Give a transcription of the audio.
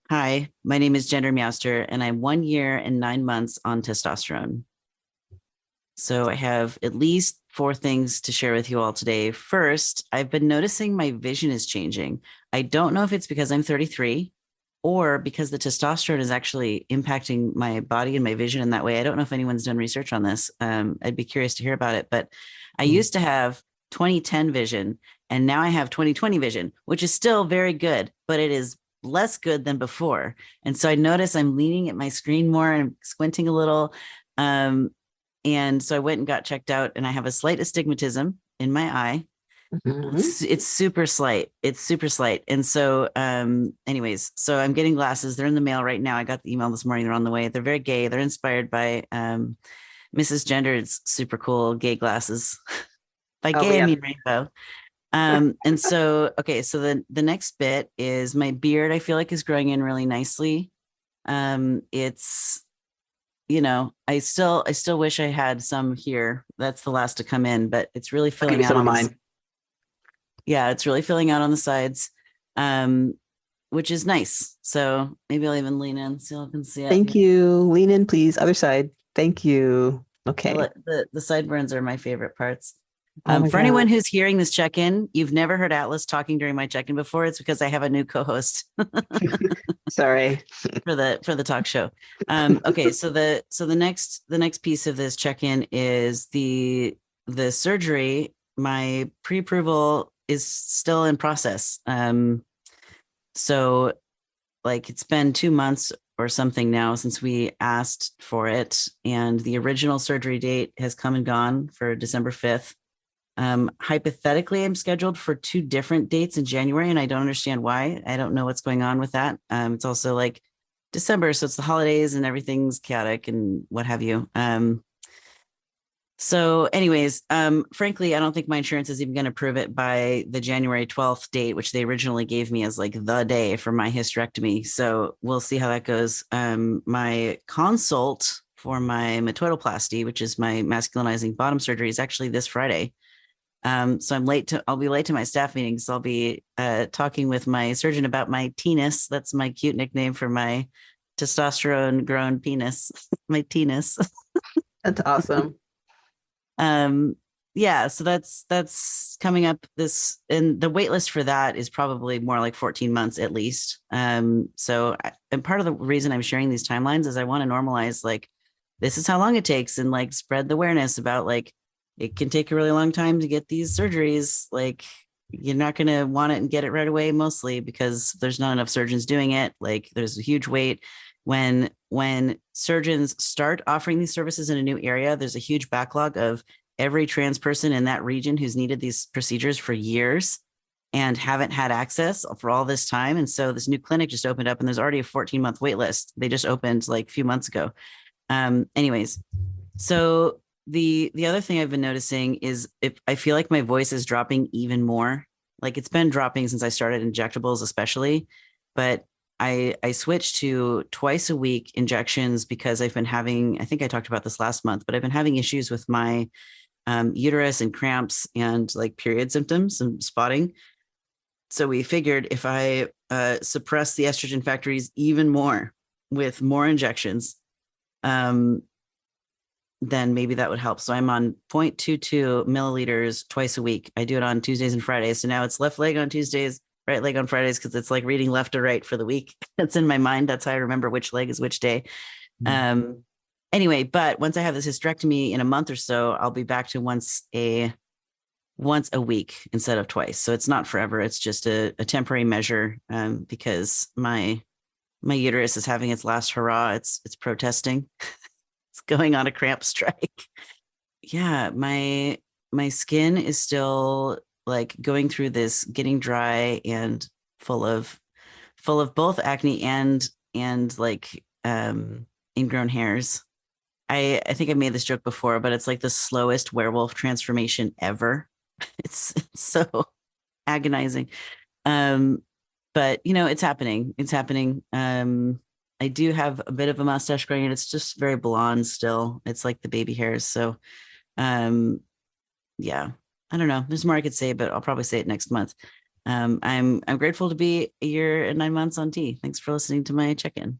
Hi, my name is Gender Meowster, and I'm 1 year and 9 months on testosterone. So I have at least four things to share with you all today. First, I've been noticing my vision is changing. I don't know if it's because I'm 33 or because the testosterone is actually impacting my body and my vision in that way. I don't know if anyone's done research on this. I'd be curious to hear about it. But I Mm. used to have 2010 vision, and now I have 2020 vision, which is still very good, but it is less good than before. And so I notice I'm leaning at my screen more and squinting a little. Um, and so I went and got checked out, and I have a slight astigmatism in my eye. Mhm. It's super slight. It's super slight. And so, anyways, so I'm getting glasses. They're in the mail right now. I got the email this morning. They're on the way. They're very gay. They're inspired by Mrs. Gender's super cool gay glasses. By Oh gay, I yeah. mean rainbow. And so, okay, so the next bit is my beard. I feel like is growing in really nicely. It's I still wish I had some here. That's the last to come in, but it's really I'll give filling you out some of on this. mine. Yeah, it's really filling out on the sides, um, which is nice. So maybe I'll even lean in so I can see it. Thank you. Lean in, please. Other side. Thank you. Okay. The sideburns are my favorite parts. Oh my For anyone God. who's hearing this check-in, you've never heard Atlas talking during my check-in before. It's because I have a new co-host Sorry. for the talk show. Okay, so the next piece of this check-in is the surgery. My pre-approval is still in process. So like it's been 2 months or something now since we asked for it, and the original surgery date has come and gone for December 5th. Hypothetically, I'm scheduled for two different dates in January, and I don't understand why. I don't know what's going on with that. It's also like December, so it's the holidays and everything's chaotic and what have you. Frankly, I don't think my insurance is even going to approve it by the January 12th date, which they originally gave me as like the day for my hysterectomy. So we'll see how that goes. My consult for my metoidoplasty, which is my masculinizing bottom surgery, is actually this Friday. So I'll be late to my staff meeting. So I'll be talking with my surgeon about my penis. That's my cute nickname for my testosterone grown penis, my penis. That's awesome. um, yeah, so that's coming up this, and the wait list for that is probably more like 14 months at least. And part of the reason I'm sharing these timelines is I want to normalize like this is how long it takes and like spread the awareness about like it can take a really long time to get these surgeries. Like you're not going to want it and get it right away, mostly because there's not enough surgeons doing it. Like there's a huge wait when surgeons start offering these services in a new area. There's a huge backlog of every trans person in that region who's needed these procedures for years and haven't had access for all this time. And so this new clinic just opened up, and there's already a 14-month wait list. They just opened like a few months ago. Anyways, so the other thing I've been noticing is if I feel like my voice is dropping even more. Like it's been dropping since I started injectables, especially, but I switched to twice a week injections because I've been having, I think I talked about this last month, but I've been having issues with my uterus and cramps and like period symptoms and spotting. So we figured if I suppress the estrogen factories even more with more injections, um, then maybe that would help. So I'm on 0.22 milliliters twice a week. I do it on Tuesdays and Fridays. So now it's left leg on Tuesdays, right leg on Fridays, because it's like reading left to right for the week. That's in my mind. That's how I remember which leg is which day. Mm. Um, anyway, but once I have this hysterectomy in a month or so, I'll be back to once a week instead of twice. So it's not forever. It's just a temporary measure, because my uterus is having its last hurrah. It's protesting. It's going on a cramp strike. Yeah, my skin is still like going through this getting dry and full of full of both acne and like ingrown hairs. I think I made this joke before, but it's like the slowest werewolf transformation ever. It's so agonizing. Um, but it's happening. It's happening. I do have a bit of a mustache growing, and it's just very blonde still. It's like the baby hairs. So, um, yeah, I don't know. There's more I could say, but I'll probably say it next month. I'm grateful to be a year and 9 months on T. Thanks for listening to my check-in.